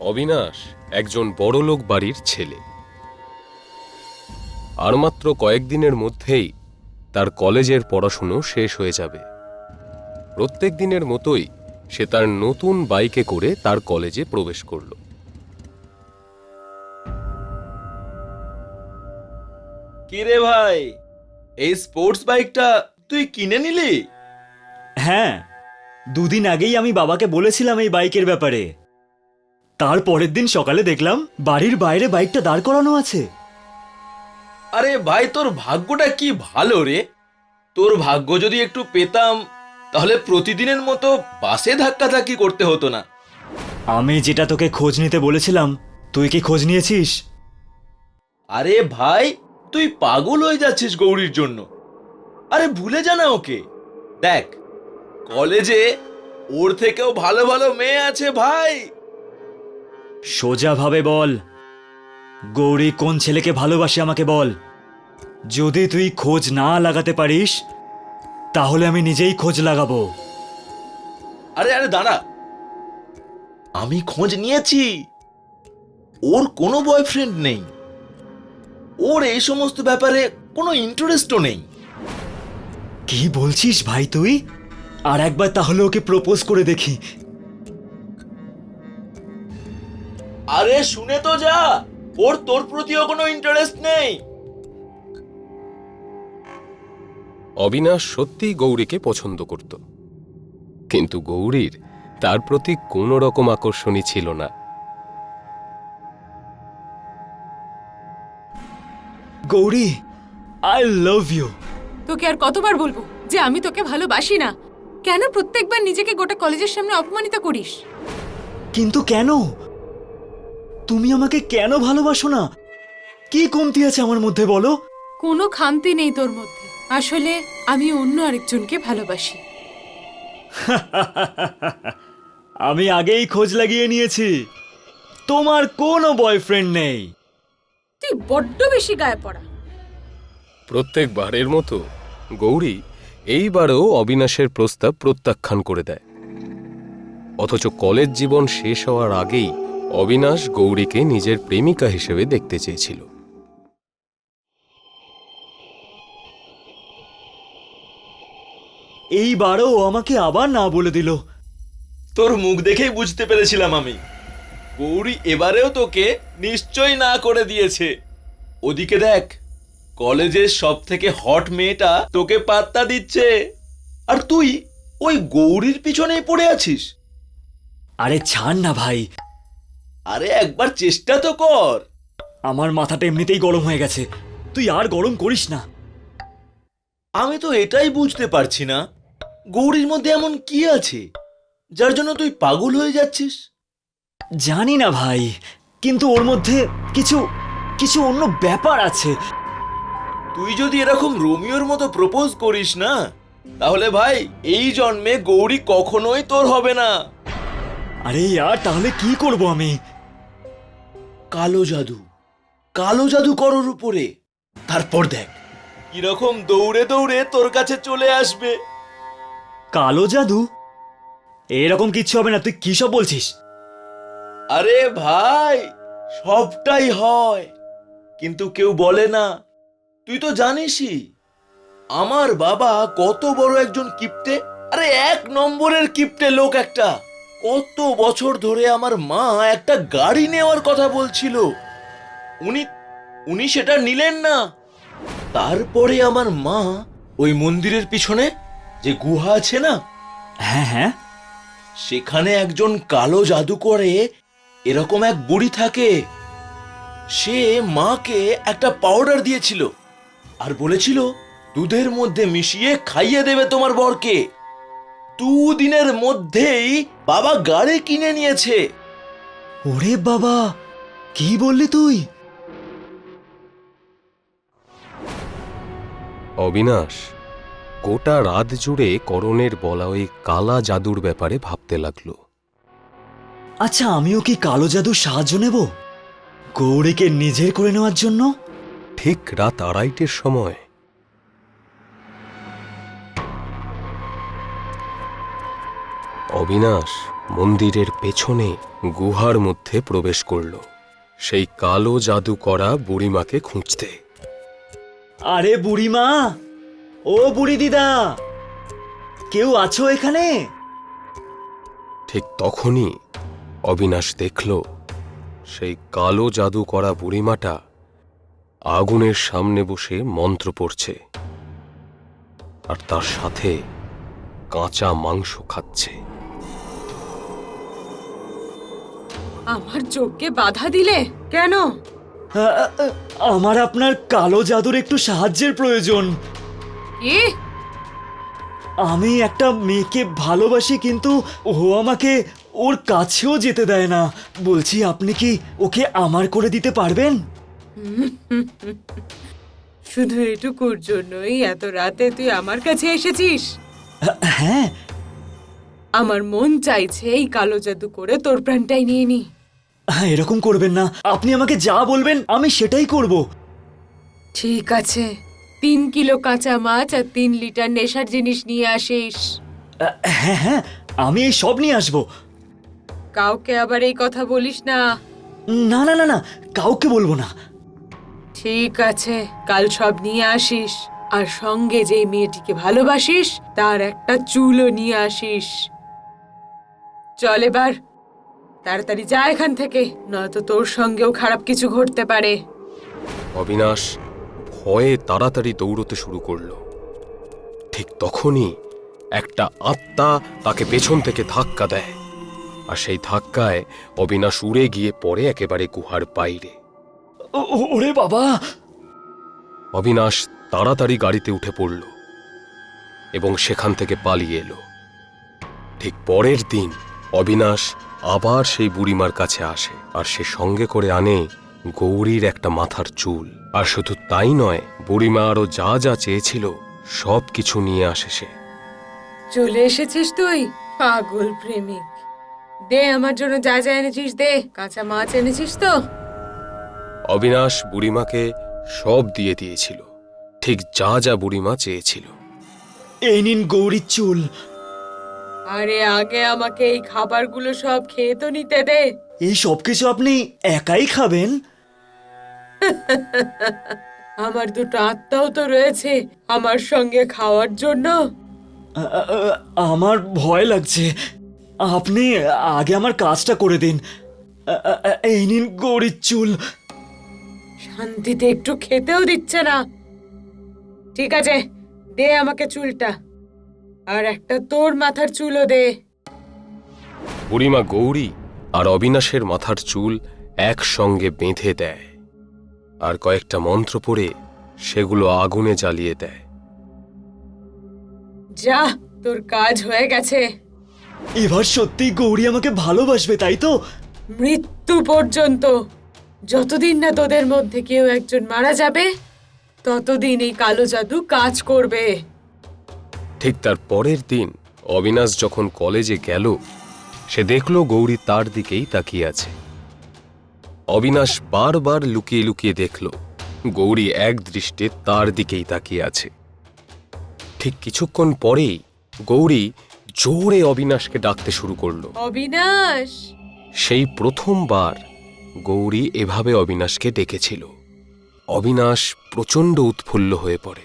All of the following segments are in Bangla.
অবিনাশ একজন বড়লোক বাড়ির ছেলে। আর মাত্র কয়েকদিনের মধ্যেই তার কলেজের পড়াশুনো শেষ হয়ে যাবে। প্রত্যেক দিনের মতোই সে তার নতুন বাইকে করে তার কলেজে প্রবেশ করল। কিরে ভাই, এই স্পোর্টস বাইকটা তুই কিনে নিলি? হ্যাঁ, দুদিন আগেই আমি বাবাকে বলেছিলাম এই বাইকের ব্যাপারে। তার পরের দিন সকালে দেখলাম বাড়ির বাইরে বাইকটা দাঁড় করানো আছে। আরে ভাই, তোর ভাগ্যটা কি ভালো রে। তোর ভাগ্য যদি একটু পেতাম তাহলে প্রতিদিনের মতো বাসে ধাক্কাধাক্কি করতে হতো না। আমি যেটা তোকে খোঁজ নিতে বলেছিলাম, তুই কি খোঁজ নিয়েছিস? আরে ভাই, তুই পাগল হয়ে যাচ্ছিস গৌরীর জন্য। আরে ভুলে যা না ওকে। দেখ, কলেজে ওর থেকেও ভালো ভালো মেয়ে আছে ভাই। সোজাভাবে বল, গৌরী কোন ছেলেকে ভালোবাসে আমাকে বল। যদি তুই খোঁজ না লাগাতে পারিস তাহলে আমি নিজেই খোঁজ লাগাবো। আরে আরে দাঁড়া, আমি খোঁজ নিয়েছি। ওর কোনো বয়ফ্রেন্ড নেই। ওর এই সমস্ত ব্যাপারে কোনো ইন্টারেস্টও নেই। কি বলছিস ভাই তুই? আর একবার তাহলে ওকে প্রপোজ করে দেখি। আরে শুনে তো যা, ওর তোর প্রতিও কোনো ইন্টারেস্ট নেই। অবিনাশ সত্যিই গৌরীকে পছন্দ করত, কিন্তু গৌরীর তার প্রতি কোনো রকম আকর্ষণই ছিল না। Gauri, I love you. তোকে আর কতবার বলবো যে আমি তোকে ভালোবাসি না? কেন প্রত্যেকবার নিজেকে গোটা কলেজের সামনে অপমানিত করিস? কিন্তু কেন? তুমি আমাকে কেন ভালোবাসো না? কি কমতি আছে আমার মধ্যে বলো? কোনো খামতি নেই তোর মধ্যে। আসলে আমি অন্য আরেকজনকে ভালোবাসি। আমি আগেই খোঁজ লাগিয়ে নিয়েছি। তোমার কোনো বয়ফ্রেন্ড নেই। তুই বড্ড বেশি গায়ে পড়া। প্রত্যেকবারের মতো গৌরী এইবারও অবিনাশের প্রস্তাব প্রত্যাখ্যান করে দেয়। অথচ কলেজ জীবন শেষ হওয়ার আগেই অবিনাশ গৌরীকে নিজের প্রেমিকা হিসেবে দেখতে চেয়েছিল। এইবারও ও আমাকে আবার না বলে দিল। তোর মুখ দেখেই বুঝতে পেরেছিলাম আমি, গৌরী এবারেও তোকে নিশ্চয়ই না করে দিয়েছে। ওদিকে দেখ, কলেজের সব থেকে হট মেয়েটা তোকে পাত্তা দিচ্ছে, আর তুই ওই গৌরীর পিছনেই পড়ে আছিস। আরে ছাড় না ভাই, আরে একবার চেষ্টা তো কর। আমার মাথাটা এমনিতেই গরম হয়ে গেছে। তুই আর গরম করিস না। আমি তো এটাই বুঝতে পারছি না, গৌরীর মধ্যে এমন কি আছে যার জন্য তুই পাগল হয়ে যাচ্ছিস। জানি না ভাই, কিন্তু ওর মধ্যে কিছু কিছু অন্য ব্যাপার আছে। তুই যদি এরকম রোমিওর মতো প্রপোজ করিস না, তাহলে ভাই এই জন্মে গৌরী কখনোই তোর হবে না। আরে ইয়ার, তাহলে কি করব আমি? কালো জাদু, কালো জাদু কর ওর উপরে। তারপর দেখ কিরকম দৌড়ে দৌড়ে তোর কাছে চলে আসবে। কালো জাদু? এরকম কিচ্ছু হবে না। তুই কি সব বলছিস? আরে ভাই, সবটাই হয়, কিন্তু কেউ বলে না। তুই তো জানিসই আমার বাবা কত বড় একজন কিপ্টে। আরে এক নম্বরের কিপ্টে লোক একটা। কত বছর ধরে আমার মা একটা গাড়ি নেওয়ার কথা বলছিল, উনি উনি সেটা নিলেন না। তারপরে আমার মা ওই মন্দিরের পিছনে যে গুহা আছে না, হ্যাঁ হ্যাঁ, সেখানে একজন কালো জাদু করে এরকম এক বুড়ি থাকে। সে মাকে একটা পাউডার দিয়েছিল আর বলেছিল দুধের মধ্যে মিশিয়ে খাইয়ে দেবে তোমার বরকে। 2 দিনের মধ্যেই বাবা গাড়ি কিনে নিয়েছে। ওরে বাবা, কি বললি তুই? অবিনাশ গোটা রাত জুড়ে করণের বলা ওই কালা জাদুর ব্যাপারে ভাবতে লাগলো। আচ্ছা, আমিও কি কালো জাদুর সাহায্য নেব গৌরীকে নিজের করে নেওয়ার জন্য? ঠিক রাত 2:30টার সময় অবিনাশ মন্দিরের পেছনে গুহার মধ্যে প্রবেশ করল সেই কালো জাদু করা বুড়িমাকে খুঁজতে। আরে বুড়িমা, ও বুড়ি দিদা, কেউ আছো এখানে? ঠিক তখনই অবিনাশ দেখল সেই কালো জাদু করা বুড়িমাটা আগুনের সামনে বসে মন্ত্র পড়ছে আর তার সাথে কাঁচা মাংস খাচ্ছে। আমার যজ্ঞে বাধা দিলে কেন? আমার আপনার কালো জাদুর একটু সাহায্যের প্রয়োজন। কি? আমি একটা মেয়েকে ভালোবাসি, কিন্তু ও আমাকে ওর কাছেও যেতে দেয় না। বলছি, আপনি কি ওকে আমার করে দিতে পারবেন? শুধু এটুকুর জন্যই এত রাতে তুই আমার কাছে এসেছিস? হ্যাঁ। আমার মন চাইছে এই কালো জাদু করে তোর প্রাণটাই নিয়ে নি। এরকম করবেন না, আপনি আমাকে যা বলবেন আমি সেটাই করব। ঠিক আছে, 3 কিলো কাঁচা মাছ আর 3 লিটার নেশার জিনিস নিয়ে আসিস। হ্যাঁ হ্যাঁ, আমি এই সব নিয়ে আসবো। কাউকে আবার এই কথা বলিস না। না না না না, কাউকে বলবো না। ঠিক আছে, কাল সব নিয়ে আসিস, আর সঙ্গে যেই মেয়েটিকে ভালোবাসিস তার একটা চুলও নিয়ে আসিস। চল এবার তাড়াতাড়ি যা এখান থেকে, নয়তো তোর সঙ্গেও খারাপ কিছু ঘটতে পারে। অবিনাশ ভয়ে তাড়াতাড়ি দৌড়তে শুরু করল। ঠিক তখনই একটা আত্মা তাকে পেছন থেকে ধাক্কা দেয়, আর সেই ধাক্কায় অবিনাশ উড়ে গিয়ে পড়ে একেবারে গুহার বাইরে। ওরে বাবা! অবিনাশ তাড়াতাড়ি গাড়িতে উঠে পড়ল এবং সেখান থেকে পালিয়ে এলো। ঠিক পরের দিন অবিনাশ আবার সেই বুড়িমার কাছে আসে, আর সে সঙ্গে করে আনে গৌরীর একটা মাথার চুল। আর শুধু তাই নয়, বুড়িমা আরো যা যা চেয়েছিল সব কিছু নিয়ে আসে সে। চলে এসেছিস তুই, পাগল প্রেমিক। দে আমার জন্য যা যা এনেছিস দে। কাঁচা মাছ এনেছিস তো? অবিনাশ বুড়িমাকে সব দিয়ে দিয়েছিল, ঠিক যা যা বুড়িমা চেয়েছিল। এই নিন গৌরীর চুল। আরে আগে আমাকে এই খাবারগুলো সব খেয়ে তো নিতে দে। এই সব কিছু আপনি একাই খাবেন? আমার দুটো আত্মাও তো রয়েছে আমার সঙ্গে খাওয়ার জন্য। আমার ভয় লাগছে, আপনি আগে আমার কাজটা করে দিন। এই নিন গৌরীর চুল। শান্তিতে একটু খেতেও দিচ্ছে না। ঠিক আছে, দে আমাকে চুলটা, আর একটা তোর মাথার চুলও দে। বুড়িমা গৌরী আর অবিনাশের মাথার চুল একসঙ্গে বেঁধে দেয় আর কয়েকটা মন্ত্র পড়ে সেগুলো আগুনে জ্বালিয়ে দেয়। যা, তোর কাজ হয়ে গেছে। এবার সত্যি গৌরী আমাকে ভালোবাসবে, তাই তো? মৃত্যু পর্যন্ত, যতদিন না তোদের মধ্যে কেউ একজন মারা যাবে ততদিন এই কালো জাদু কাজ করবে। ঠিক তার পরের দিন অবিনাশ যখন কলেজে গেল, সে দেখল গৌরী তার দিকেই তাকিয়ে আছে। অবিনাশ বারবার লুকিয়ে লুকিয়ে দেখল গৌরী এক দৃষ্টে তার দিকেই তাকিয়ে আছে। ঠিক কিছুক্ষণ পরেই গৌরী জোরে অবিনাশকে ডাকতে শুরু করল। অবিনাশ! সেই প্রথমবার গৌরী এভাবে অবিনাশকে ডেকেছিল। অবিনাশ প্রচণ্ড উৎফুল্ল হয়ে পড়ে।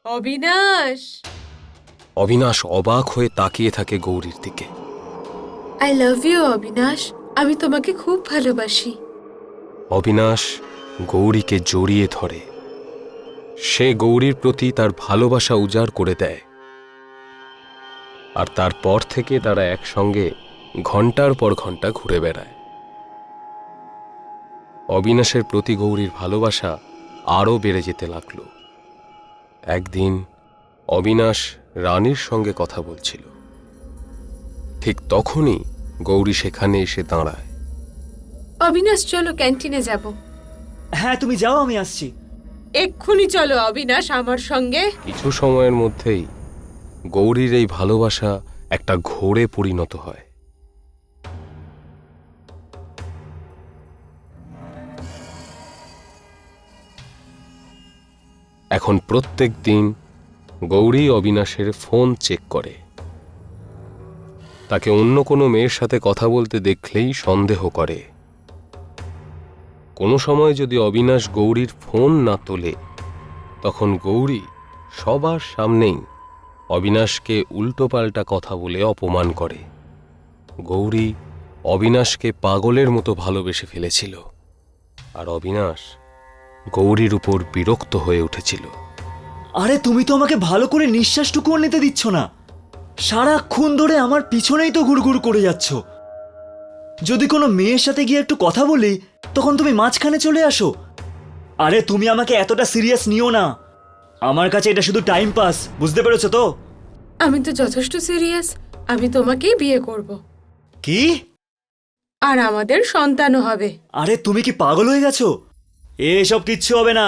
অবিনাশ! অবিনাশ অবাক হয়ে তাকিয়ে থাকে গৌরীর দিকে। আই লাভ ইউ অবিনাশ, আমি তোমাকে খুব ভালোবাসি। অবিনাশ গৌরীকে জড়িয়ে ধরে। সে গৌরীর প্রতি তার ভালোবাসা উজাড় করে দেয়, আর তারপর থেকে তারা একসঙ্গে ঘন্টার পর ঘন্টা ঘুরে বেড়ায়। অবিনাশের প্রতি গৌরীর ভালোবাসা আরও বেড়ে যেতে লাগলো। একদিন অবিনাশ রানীর সঙ্গে কথা বলছিল। ঠিক তখনই গৌরী সেখানে এসে দাঁড়ায়। অবিনাশ, চলো ক্যান্টিনে যাব। হ্যাঁ, তুমি যাও, আমি আসছি। এক্ষুনি চলো অবিনাশ আমার সঙ্গে। কিছু সময়ের মধ্যেই গৌরীর এই ভালোবাসা একটা ঘোরে পরিণত হয়। এখন প্রত্যেক দিন গৌরী অবিনাশের ফোন চেক করে। তাকে অন্য কোনো মেয়ের সাথে কথা বলতে দেখলেই সন্দেহ করে। কোনো সময় যদি অবিনাশ গৌরীর ফোন না তোলে, তখন গৌরী সবার সামনেই অবিনাশকে উল্টোপাল্টা কথা বলে অপমান করে। গৌরী অবিনাশকে পাগলের মতো ভালোবেসে ফেলেছিল, আর অবিনাশ গৌরীর উপর বিরক্ত হয়ে উঠেছিল। আরে তুমি তো আমাকে ভালো করে নিঃশ্বাসটুকুও নিতে দিচ্ছ না। সারাক্ষণ ধরে আমার পিছনেই তো ঘুরঘুর করে যাচ্ছ। যদি কোনো মেয়ের সাথে গিয়ে একটু কথা বলি, তখন তুমি মাঝখানে চলে আসো। আরে তুমি আমাকে এতটা সিরিয়াস নিও না। আমার কাছে এটা শুধু টাইম পাস, বুঝতে পেরেছো তো? আমি তো যথেষ্ট সিরিয়াস। আমি তোমাকেই বিয়ে করব। কি? আর আমাদের সন্তানও হবে। আরে তুমি কি পাগল হয়ে গেছো? এসব কিচ্ছু হবে না।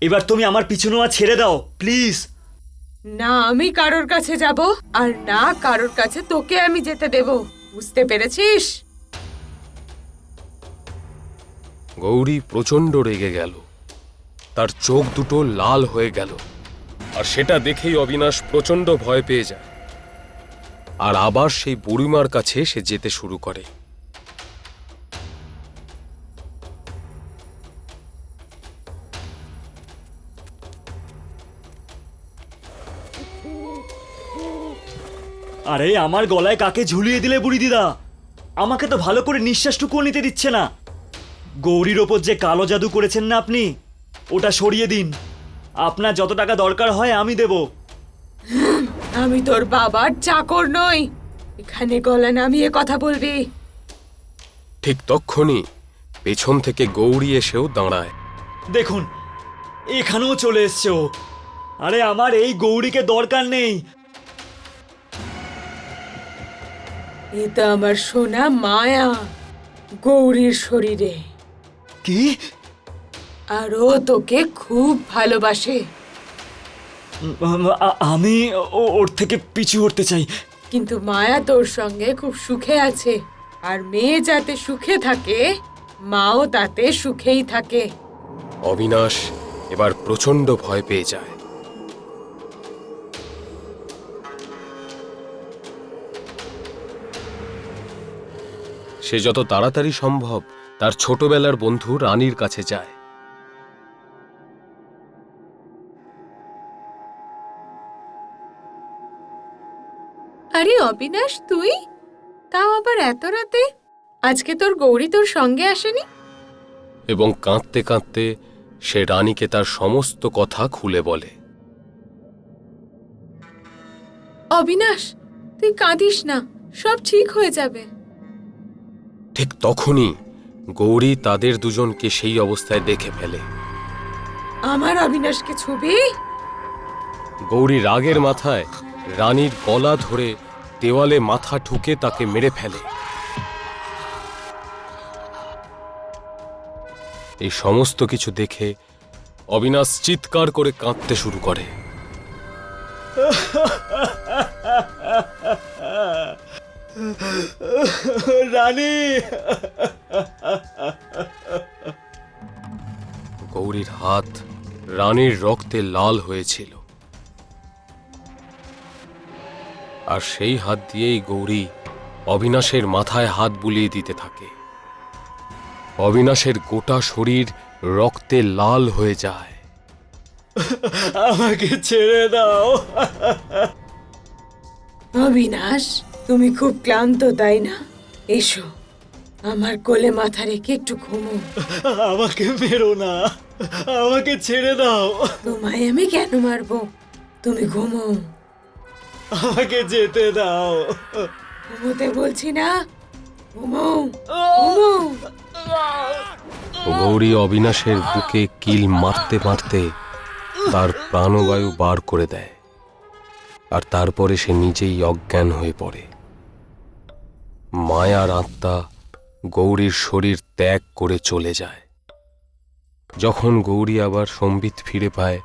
এবার তুমি আমার পিছু নেওয়া ছেড়ে দাও প্লিজ। না আমি কারোর কাছে যাব, আর না কারোর কাছে তোকে আমি যেতে দেব। বুঝতে পেরেছিস? গৌরী প্রচণ্ড রেগে গেল, তার চোখ দুটো লাল হয়ে গেল, আর সেটা দেখেই অবিনাশ প্রচণ্ড ভয় পেয়ে যায়, আর আবার সেই বুড়িমার কাছে সে যেতে শুরু করে। আরে আমার গলায় কাকে ঝুলিয়ে দিলে বুড়ি দিদা? আমাকে তো ভালো করে নিঃশ্বাসটুকুও নিতে দিচ্ছে না। গৌরীর ওপর যে কালো জাদু করেছেন না আপনি, ওটা সরিয়ে দিন। আপনার যত টাকা দরকার হয় আমি দেব। আমি তোর বাবার চাকর নই, এখানে গলা নামিয়ে কথা বলবি। ঠিক তক্ষুনি পেছন থেকে গৌরী এসেও দাঁড়ায়। দেখুন, এখানেও চলে এসছে ও। আরে আমার এই গৌরীকে দরকার নেই। এটা আমার সোনা মায়া, গৌরীর শরীরে। কি? আর ও তোকে খুব ভালোবাসে। আমি ওর থেকে পিছু হটতে চাই। কিন্তু মায়া তোর সঙ্গে খুব সুখে আছে, আর মেয়ে যাতে সুখে থাকে, মাও তাতে সুখেই থাকে। অবিনাশ এবার প্রচণ্ড ভয় পেয়ে যায়। সে যত তাড়াতাড়ি সম্ভব তার ছোটবেলার বন্ধু রানীর কাছে যায়। আরে অবিনাশ, তুই? তাও আবার এত রাতে? আজকে তোর গৌরী তোর সঙ্গে আসেনি? এবং কাঁদতে কাঁদতে সে রানীকে তার সমস্ত কথা খুলে বলে। অবিনাশ, তুই কাঁদিস না, সব ঠিক হয়ে যাবে। ঠিক তখনই গৌরী তাদের দুজনকে সেই অবস্থায় দেখে ফেলে। আমার অবিনাশকে ছবি? গৌরী রাগের মাথায় রানীর গলা ধরে দেওয়ালে মাথা ঠুকে তাকে মেরে ফেলে। এই সমস্ত কিছু দেখে অবিনাশ চিৎকার করে কাঁদতে শুরু করে। রানী! গৌরীর হাত রানীর রক্তে লাল হয়েছিল, আর সেই হাত দিয়েই গৌরী অবিনাশের মাথায় হাত বুলিয়ে দিতে থাকে। অবিনাশের গোটা শরীর রক্তে লাল হয়ে যায়। আমাকে ছেড়ে দাও। অবিনাশ, তুমি খুব ক্লান্ত তাই না? এসো, আমার কোলে মাথা রেখে একটু ঘুমো। আমাকে মেরো না, আমাকে ছেড়ে দাও। তোমায় আমি কেন মারবো? তুমি ঘুমো। আমাকে যেতে দাও। ঘুমোতে বলছি না, ঘুমো ঘুমো। গৌরী অবিনাশের বুকে কিল মারতে মারতে তার প্রাণবায়ু বার করে দেয়, আর তারপরে সে নিজেই অজ্ঞান হয়ে পড়ে। মায়ার আত্মা গৌরীর শরীর ত্যাগ করে চলে যায়। যখন গৌরী আবার সম্বিত ফিরে পায়,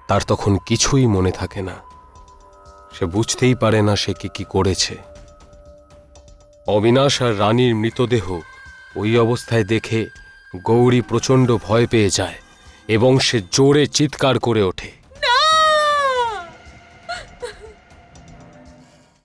তার তখন কিছুই মনে থাকে না। সে বুঝতেই পারে না সে কি করেছে। অবিনাশ আর রানীর মৃতদেহ ওই অবস্থায় দেখে গৌরী প্রচণ্ড ভয় পেয়ে যায় এবং সে জোরে চিৎকার করে ওঠে।